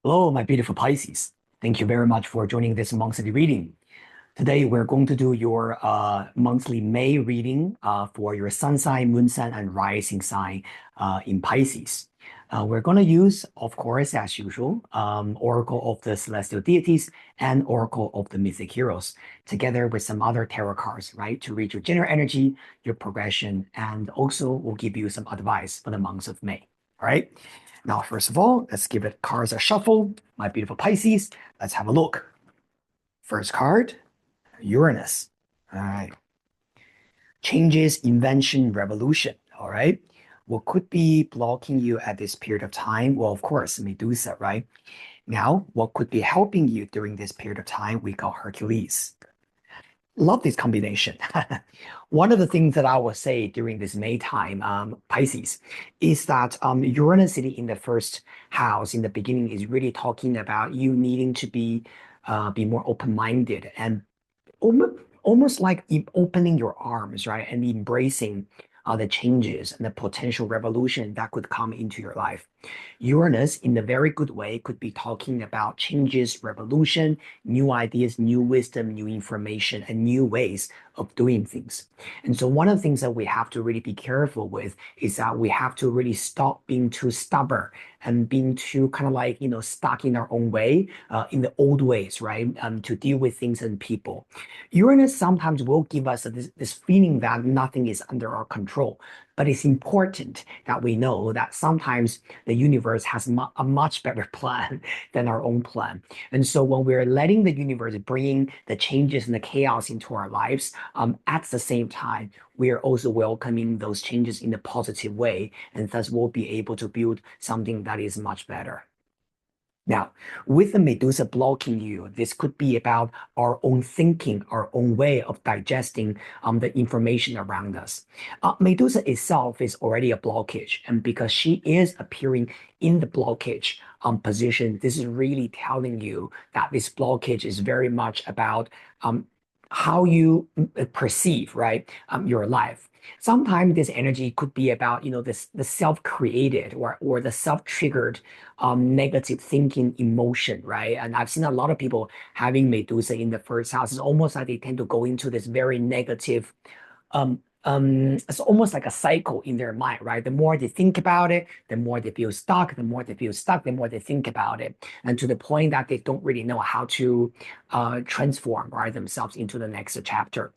Hello, my beautiful Pisces. Thank you very much for joining this monthly reading. Today, we're going to do your monthly May reading for your sun sign, moon sign, and rising sign in Pisces. We're going to use, of course, as usual, Oracle of the Celestial Deities and Oracle of the Mythic Heroes, together with some other tarot cards, right, to read your general energy, your progression, and also will give you some advice for the month of May. All right. Now, first of all, let's give it cards a shuffle. My beautiful Pisces, let's have a look. First card, Uranus. All right. Changes, invention, revolution. All right. What could be blocking you at this period of time? Well, of course, Medusa, right? Now, what could be helping you during this period of time? We got Hercules. Love this combination. One of the things that I will say during this May time, Pisces, is that Uranus sitting in the first house in the beginning is really talking about you needing to be more open-minded and almost like opening your arms, right, and embracing the changes and the potential revolution that could come into your life. Uranus, in a very good way, could be talking about changes, revolution, new ideas, new wisdom, new information, and new ways of doing things. And so, one of the things that we have to really be careful with is that we have to really stop being too stubborn and being too kind of like, stuck in our own way, in the old ways, right? To deal with things and people. Uranus sometimes will give us this feeling that nothing is under our control. But it's important that we know that sometimes the universe has a much better plan than our own plan. And so when we're letting the universe bring the changes and the chaos into our lives, at the same time, we are also welcoming those changes in a positive way. And thus we'll be able to build something that is much better. Now, with the Medusa blocking you, this could be about our own thinking, our own way of digesting the information around us. Medusa itself is already a blockage, and because she is appearing in the blockage position, this is really telling you that this blockage is very much about how you perceive, right, your life. Sometimes this energy could be about, the self-created or the self-triggered negative thinking emotion, right? And I've seen a lot of people having Medusa in the first house. It's almost like they tend to go into this very negative, it's almost like a cycle in their mind, right? The more they think about it, the more they feel stuck, the more they feel stuck, the more they think about it. And to the point that they don't really know how to transform, right, themselves into the next chapter.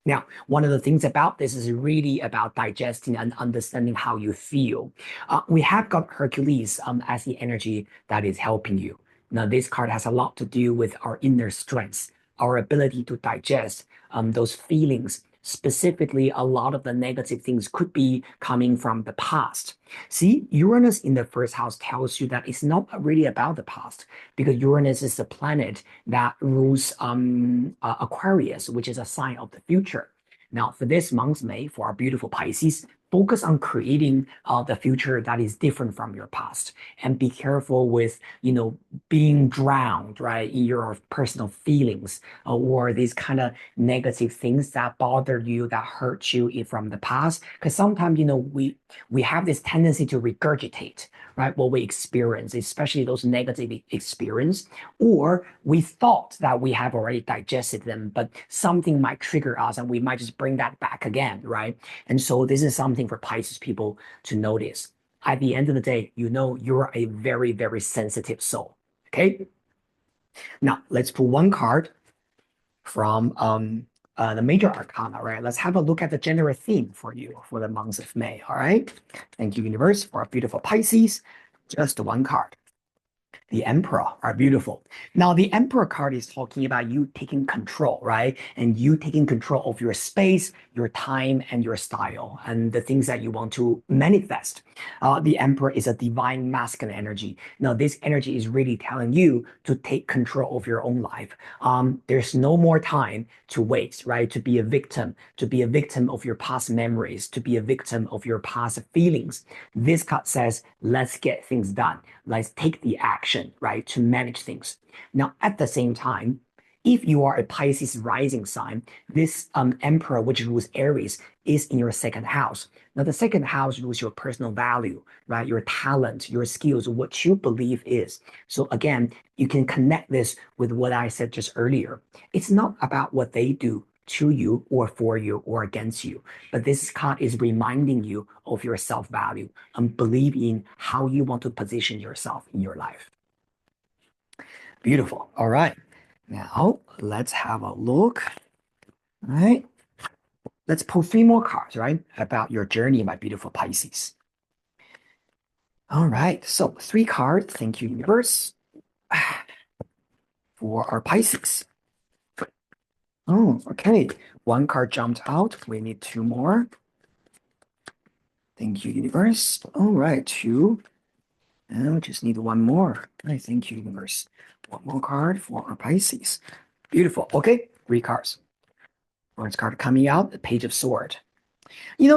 Now, one of the things about this is really about digesting and understanding how you feel. We have got Hercules as the energy that is helping you. Now, this card has a lot to do with our inner strengths, our ability to digest those feelings. Specifically, a lot of the negative things could be coming from the past. See, Uranus in the first house tells you that it's not really about the past because Uranus is the planet that rules Aquarius, which is a sign of the future. Now, for this month, May, for our beautiful Pisces, focus on creating the future that is different from your past, and be careful with, being drowned, right, in your personal feelings or these kind of negative things that bother you, that hurt you from the past. Because sometimes, we have this tendency to regurgitate, right, what we experience, especially those negative experience, or we thought that we have already digested them, but something might trigger us and we might just bring that back again, right? And so this is something for Pisces people to notice. At the end of the day, you're a very, very sensitive soul. Okay. Now let's pull one card from the major arcana, right? Let's have a look at the general theme for you for the month of May. All right. Thank you, universe, for our beautiful Pisces. Just one card. The Emperor are beautiful. Now, the Emperor card is talking about you taking control, right? And you taking control of your space, your time, and your style, and the things that you want to manifest. The Emperor is a divine masculine energy. Now, this energy is really telling you to take control of your own life. There's no more time to waste, right? To be a victim of your past memories, to be a victim of your past feelings. This card says, let's get things done. Let's take the action, right, to manage things. Now, at the same time, If you are a Pisces rising sign, this emperor, which rules Aries, is in your second house. Now, the second house rules your personal value, right? Your talent, your skills, what you believe is. So again, you can connect this with what I said just earlier. It's not about what they do to you or for you or against you, but this card is reminding you of your self-value and believe in how you want to position yourself in your life. Beautiful. All right. Now let's have a look. All right. Let's pull three more cards, right? About your journey, my beautiful Pisces. All right. So three cards. Thank you, universe, for our Pisces. Oh, okay. One card jumped out. We need two more. Thank you, universe. All right, two. And we just need one more. I thank you, universe. One more card for our Pisces. Beautiful. Okay, three cards. First card coming out, the Page of Swords.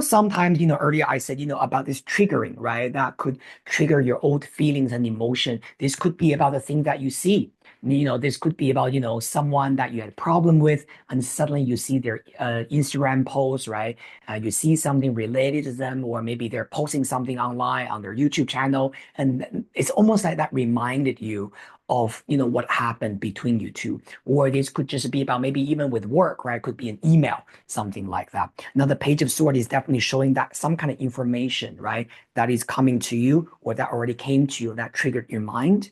Sometimes, earlier I said, about this triggering, right? That could trigger your old feelings and emotion. This could be about the thing that you see. This could be about, someone that you had a problem with, and suddenly you see their Instagram post, right? You see something related to them, or maybe they're posting something online on their YouTube channel, and it's almost like that reminded you of, what happened between you two. Or this could just be about maybe even with work, right? It could be an email, something like that. Now, the Page of Swords is definitely showing that some kind of information, right, that is coming to you or that already came to you that triggered your mind.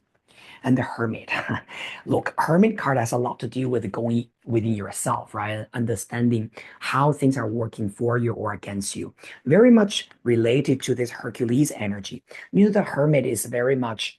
And the Hermit. Look, Hermit card has a lot to do with going within yourself, right? Understanding how things are working for you or against you. Very much related to this Hercules energy. The Hermit is very much,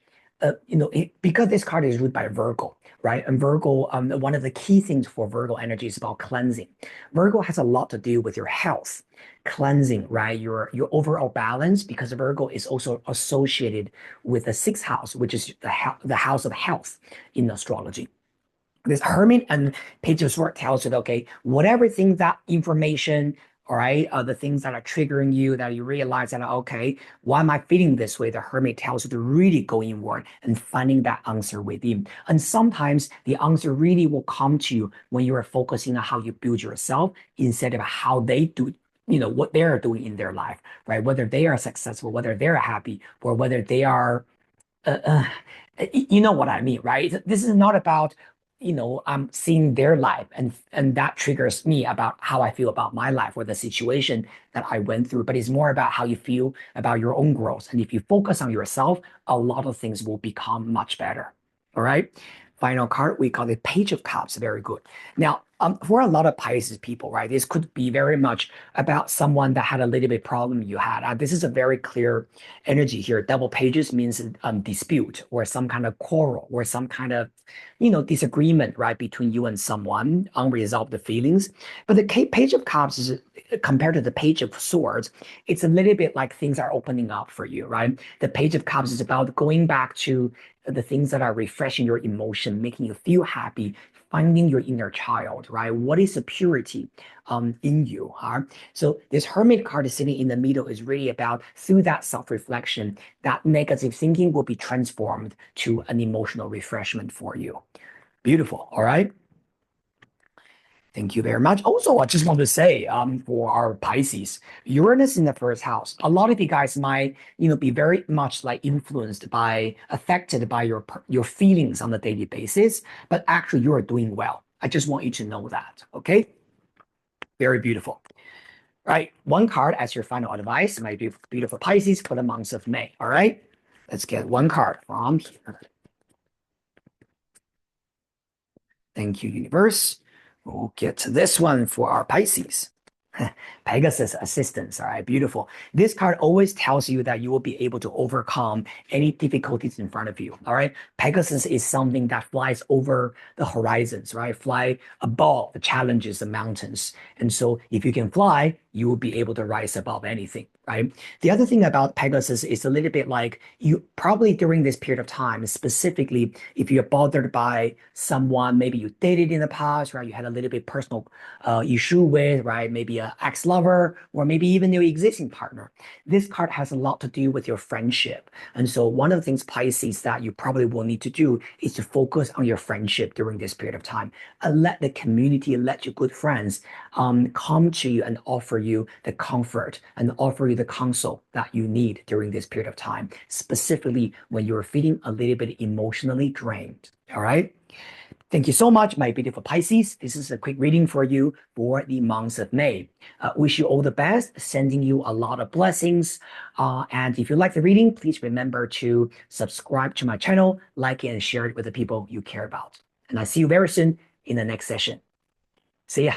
because this card is ruled by Virgo, right? And Virgo, one of the key things for Virgo energy is about cleansing. Virgo has a lot to do with your health, cleansing, right? Your overall balance, because Virgo is also associated with the sixth house, which is the house of health in astrology. This Hermit and Page of Swords tells you, okay, whatever thing that information, all right, the things that are triggering you, that you realize that, okay, why am I feeling this way? The Hermit tells you to really go inward and finding that answer within. And sometimes the answer really will come to you when you are focusing on how you build yourself instead of how they do, what they're doing in their life, right? Whether they are successful, whether they're happy, or whether they are uh, uh, you know what I mean, right? This is not about, I'm seeing their life and that triggers me about how I feel about my life or the situation that I went through, but it's more about how you feel about your own growth. And if you focus on yourself, a lot of things will become much better. All right. Final card, we call it Page of Cups. Very good. Now, for a lot of Pisces people, right, this could be very much about someone that had a little bit problem you had. This is a very clear energy here. Double pages means dispute or some kind of quarrel or some kind of, disagreement, right, between you and someone, unresolved feelings. But the Page of Cups is compared to the Page of Swords, it's a little bit like things are opening up for you, right? The Page of Cups is about going back to the things that are refreshing your emotion, making you feel happy, finding your inner child, right? What is the purity in you? Huh? So this Hermit card is sitting in the middle is really about through that self-reflection, that negative thinking will be transformed to an emotional refreshment for you. Beautiful. All right. Thank you very much. Also, I just want to say, for our Pisces, Uranus in the first house. A lot of you guys might, be very much like influenced by, affected by your feelings on a daily basis, but actually you are doing well. I just want you to know that. Okay. Very beautiful. All right. One card as your final advice, my beautiful Pisces for the months of May. All right. Let's get one card from here. Thank you, universe. We'll get to this one for our Pisces. Pegasus assistance. All right, beautiful. This card always tells you that you will be able to overcome any difficulties in front of you. All right. Pegasus is something that flies over the horizons, right? Fly above the challenges, the mountains. And so if you can fly, you will be able to rise above anything, right? The other thing about Pegasus is a little bit like you probably during this period of time, specifically if you're bothered by someone maybe you dated in the past, right? You had a little bit personal issue with, right? Maybe an ex-lover or maybe even your existing partner. This card has a lot to do with your friendship. And so one of the things, Pisces, that you probably will need to do is to focus on your friendship during this period of time and let the community, let your good friends come to you and offer you the comfort and offer you the counsel that you need during this period of time, specifically when you're feeling a little bit emotionally drained. All right. Thank you so much, my beautiful Pisces. This is a quick reading for you for the month of May. Wish you all the best, sending you a lot of blessings. And if you like the reading, please remember to subscribe to my channel, like it, and share it with the people you care about. And I'll see you very soon in the next session. See ya.